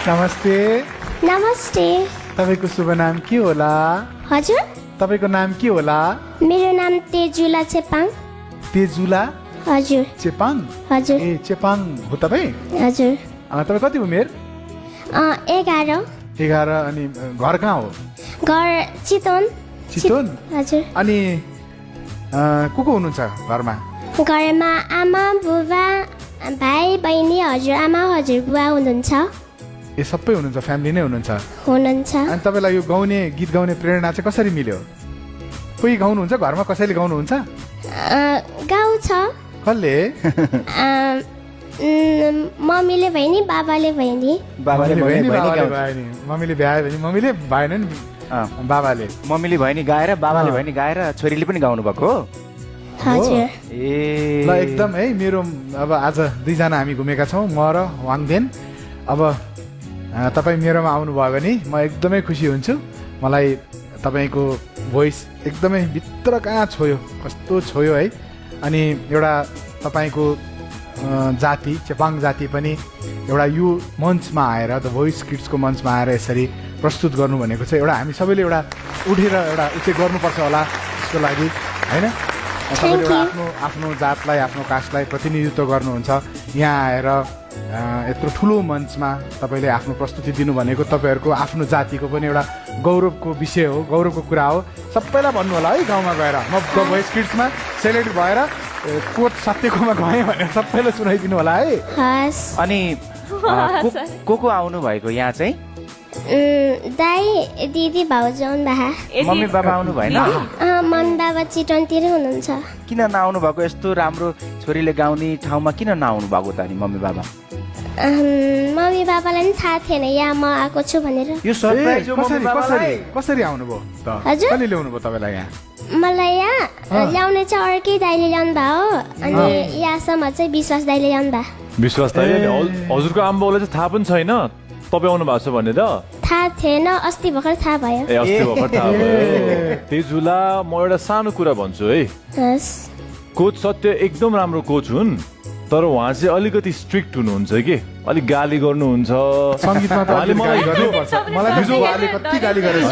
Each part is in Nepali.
नमस्ते नमस्ते तपाईको शुभ नाम के होला हजुर तपाईको नाम के होला मेरो नाम तेजुला चेपाङ तेजुला हजुर चेपाङ हजुर ए चेपाङ हो तपाईँ हजुर तपाईँ कति उमेर 11 11 अनि घर कहाँ हो घर चितवन चितवन हजुर अनि को हुनुहुन्छ घरमा घरमा आमा बुबा भाइ बहिनी हजुरआमा हजुरबुवा हुनुहुन्छ ए सबै हुनुहुन्छ फ्यामिली नै हुनुहुन्छ अनि तपाईँलाई यो गाउने गीत गाउने प्रेरणा चाहिँ कसरी मिल्यो कोही गाउनुहुन्छ घरमा कसैले गाउनुहुन्छ गाउँछ कसले मम्मीले भएनी बाबाले भएनी मम्मीले भ्यायो भने मम्मीले भएन नि बाबाले मम्मीले भयो नि गाएर बाबाले भयो नि गाएर छोरीले पनि गाउनु भएको हो हजुर ल एकदम है मेरो अब आज दुईजना हामी घुमेका छौँ म र वाङदेन अब तपाईँ मेरोमा आउनुभयो भने म एकदमै खुसी हुन्छु मलाई तपाईँको भोइस एकदमै भित्र कहाँ छोयो कस्तो छोयो है अनि एउटा तपाईँको जाति चेपाङ जाति पनि एउटा यो मञ्चमा आएर द भोइस किड्सको मञ्चमा आएर यसरी प्रस्तुत गर्नु भनेको चाहिँ एउटा हामी सबैले एउटा उठेर एउटा उच्च गर्नुपर्छ होला त्यसको लागि होइन तपाईँले एउटा आफ्नो जातलाई आफ्नो कास्टलाई प्रतिनिधित्व गर्नुहुन्छ यहाँ आएर यत्रो ठुलो मञ्चमा तपाईँले आफ्नो प्रस्तुति दिनु भनेको तपाईँहरूको आफ्नो जातिको पनि एउटा गौरवको विषय हो गौरवको कुरा हो सबैलाई भन्नु होला है गाउँमा गएर म द भोइस किड्समा सेलेक्ट भएर कोट सत्यकोमा गएँ भनेर सबैलाई सुनाइदिनु होला है अनि को आउनु भएको यहाँ चाहिँ दाई दिदी भाउजू आउनुभएको मम्मी बाबा आउनु भएन मन बाबा चितवनतिरै हुनुहुन्छ किन नआउनु भएको यस्तो राम्रो छोरीले गाउने ठाउँमा किन नआउनु भएको त नि मम्मी बाबा मम्मी बाबालाई पनि थाहा थिएन यहाँ म आएको छु भनेर यो सरप्राइज हो मम्मी बाबालाई कसरी आउनुभयो त हजुर कहिले ल्याउनु भयो तपाईँलाई यहाँ मलाई यहाँ ल्याउने चाहिँ अर्कै दाइले ल्याउनु भयो अनि यहाँसम्म चाहिँ विश्वास दाइले ल्याउनु भयो विश्वास दाइले हजुरको आमाबाउलाई चाहिँ थाहा पनि छैन तपाईँ आउनु भएको छ भन्ने त थाहा थिएन अस्ति भर्खर थाहा भयो ए अस्ति भर्खर थाहा भयो तेजुला म एउटा सानो कुरा भन्छु है कोच सत्य एकदम राम्रो कोच हुन् तर उहाँ चाहिँ अलिकति स्ट्रिक्ट हुनुहुन्छ कि अलिक गाली गर्नुहुन्छ सङ्गीतमा त मलाई गर्नुपर्छ मलाई हिजो कति गाली गरेछ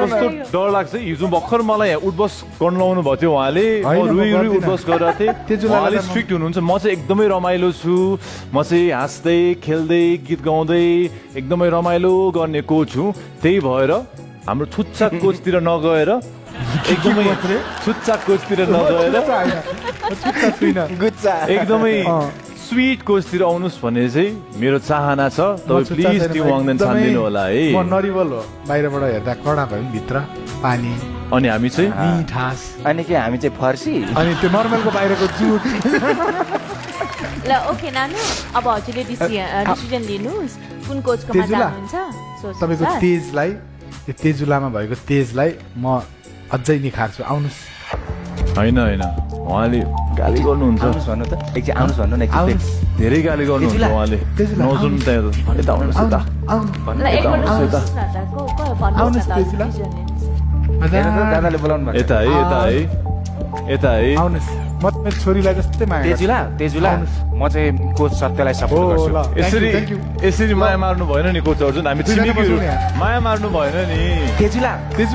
कस्तो डर लाग्छ हिजो भर्खर मलाई यहाँ उठबस गर्न लाउनु भएको थियो उहाँले रुई उठबस गरेर थिएँ उहाँले स्ट्रिक्ट हुनुहुन्छ म चाहिँ एकदमै रमाइलो छु म चाहिँ हाँस्दै खेल्दै गीत गाउँदै एकदमै रमाइलो गर्ने कोच हुँ त्यही भएर हाम्रो छुच्चा कोचतिर नगएर एकदमै छुच्चा कोचतिर नगएर एकदमै स्वीट कोचतिर आउनुहोस् भन्ने चाहिँ मेरो चाहना छ तपाईँ प्लिज त्यो वाङदेन छानिदिनु होला है म नरिवल हो बाहिरबाट हेर्दा कडा भयो भित्र पानी अनि हामी चाहिँ मिठास अनि के हामी चाहिँ फर्सी अनि त्यो नर्मलको बाहिरको जुट ल ओके नानु अब हजुरले डिसिजन लिनुहोस् कुन कोचकोमा जानुहुन्छ तपाईँको तेजलाई त्यो तेजुलामा भएको तेजलाई म अझै निखार्छु आउनुहोस् होइन उहाँले गाली गर्नुहुन्छ भन्नु त एकछिन आउनुहोस् भन्नु न धेरै गाली गर्नुहुन्छ उहाँले नजुन त्यहाँ यता आउनुहोस् दादाले बोलाउनु यता है आउनुहोस् म छोरीलाई जस्तै माया तेजुला म चाहिँ कोच सत्यलाई सपोर्ट गर्छु यसरी माया मार्नु भएन नि कोच अर्जुन हामी छिमेकीहरू माया मार्नु भएन नि तेजुला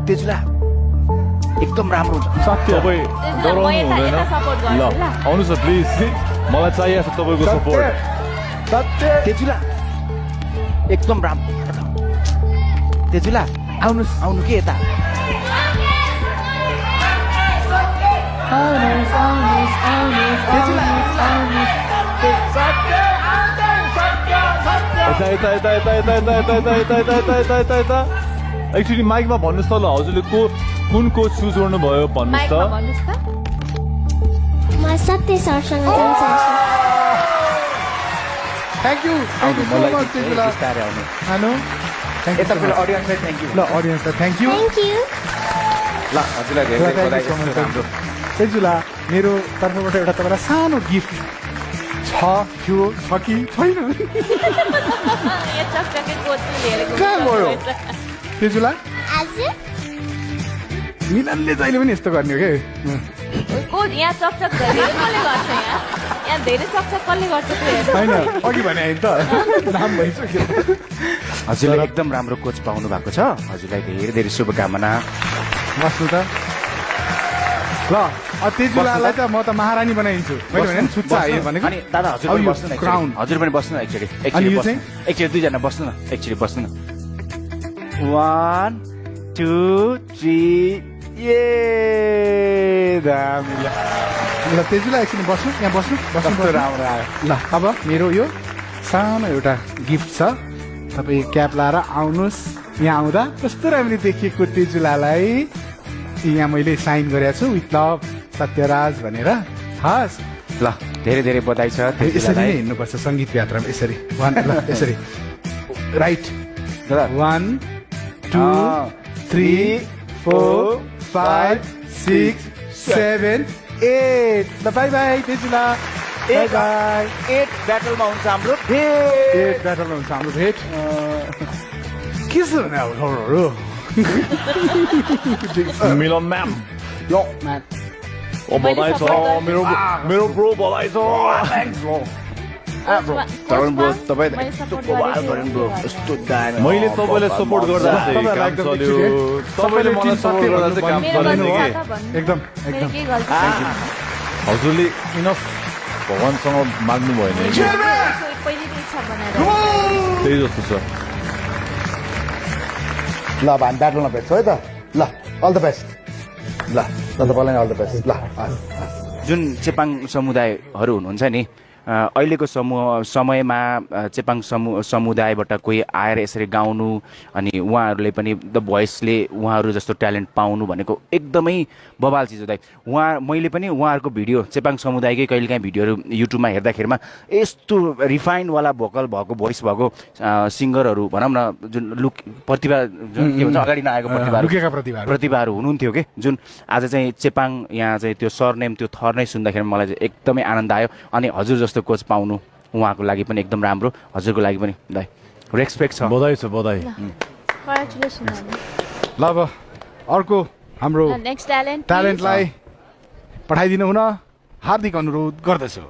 एकदम राम्रो हुन्छ सत्य तपाईँ डराउनु हुँदैन ल आउनुहोस् न प्लिज मलाई चाहिएको छ तपाईँको सपोर्ट तेजुला एकदम राम्रो तेजुला आउनु के यता एक्चुअली माइकमा भन्नुहोस् त ल हजुरले कुन कोच चुज गर्नुभयो भन्नुहोस् त म सत्य सरसँग जान चाहन्छु थ्याङ्क यू ल हजुरलाई धेरै बधाई राम्रो तेजुला मेरो तर्फबाट एउटा तपाईँलाई सानो गिफ्ट छ कि छैन कहाँ गयो तेजुला मिलनले जहिले पनि यस्तो गर्ने हो क्या यहाँ चकचक गरेर कसले गर्छ यहाँ यहाँ धेरै सक्छ कसले गर्छ त्यो हेर्नु। होइन अघि भने होइन त नाम भइसक्यो हजुरले एकदम राम्रो कोच पाउनु भएको छ हजुरलाई धेरै धेरै शुभकामना बस्नु त ल तेजुलालाई त म त महारानी बनाइदिन्छु मैले भने नि छुच्चा यो भनेको अनि दादा हजुर अब पनि यो बस्नु न crown। हजुर पनि बस्नु न एकचोटि अनि यो बस्नु। एकचोटि दुईजना बस्नु न एकचोटि बस्नु न 1 2 3 ये दामी ल ल तेजुला एकछिन बस्नु यहाँ बस्नु बस्नु कस्तो राम्रो आयो ल अब मेरो यो सानो एउटा गिफ्ट छ तपाईँ क्याप लाएर आउनुहोस् यहाँ आउँदा कस्तो राम्रो देखिएको तेजुलालाई यहाँ मैले साइन गरेको छु विथ लभ सत्यराज भनेर हस् ल धेरै धेरै बधाई छ यसरी नै तेजुलालाई। हिँड्नुपर्छ सङ्गीत यात्रामा यसरी ल यसरी राइट दादा 1 2 3 4 5 6 7 8 ल बाई बाई तेजुला बाई बाई 8 ब्याटलमा हुन्छ हाम्रो 8 ब्याटलमा हुन्छ हाम्रो भेट के छ भने अब खबरहरू मिलन म्याम यो म्यान बधाई छ मेरो मेरो ब्रो बधाई छ मैले support गरेको थिएँ। मैले तपाईँलाई सपोर्ट गर्दा चाहिँ काम चल्यो तपाईँले मलाई सपोर्ट गर्दा चाहिँ काम मेरो चल्यो गल्ती कि छ त भन्नु। एकदम मेरो एकदम केही गल्ती छैन। हजुरले इनफ भगवान्सँग माग्नु भएन कि पहिलेको इच्छा बनाएर त्यही जस्तो छ ल अब हामी ब्याटलमा भेट्छौँ है त ल अल द बेस्ट ल तपाईँलाई अल द बेस्ट ल जुन चेपाङ समुदायहरू हुनुहुन्छ नि अहिलेको समयमा चेपाङ समुदायबाट कोही आएर यसरी गाउनु अनि उहाँहरूले पनि द भोइसले उहाँहरू जस्तो ट्यालेन्ट पाउनु भनेको एकदमै बवाल चिज हो दाइ। मैले पनि उहाँहरूको भिडियो चेपाङ समुदायकै कहिलेकाहीँ भिडियोहरू युट्युबमा हेर्दाखेरिमा यस्तो रिफाइन्डवाला भोकल भएको भोइस भएको सिङ्गरहरू भनौँ न जुन प्रतिभा जुन के भन्छ अगाडि नआएको लुकेका प्रतिभाहरू हुनुहुन्थ्यो कि जुन आज चाहिँ चेपाङ यहाँ चाहिँ त्यो सरनेम त्यो थर नै सुन्दाखेरि मलाई चाहिँ एकदमै आनन्द आयो अनि हजुर जस्तो कोच पाउनु उहाँको लागि पनि एकदम राम्रो हजुरको लागि पनि दाइ रेस्पेक्ट छ बधाई छ बधाई कङ्ग्रेचुलेसन ल अब अर्को हाम्रो नेक्स्ट ट्यालेन्ट ट्यालेन्टलाई पठाइदिनु हुन हार्दिक अनुरोध गर्दछु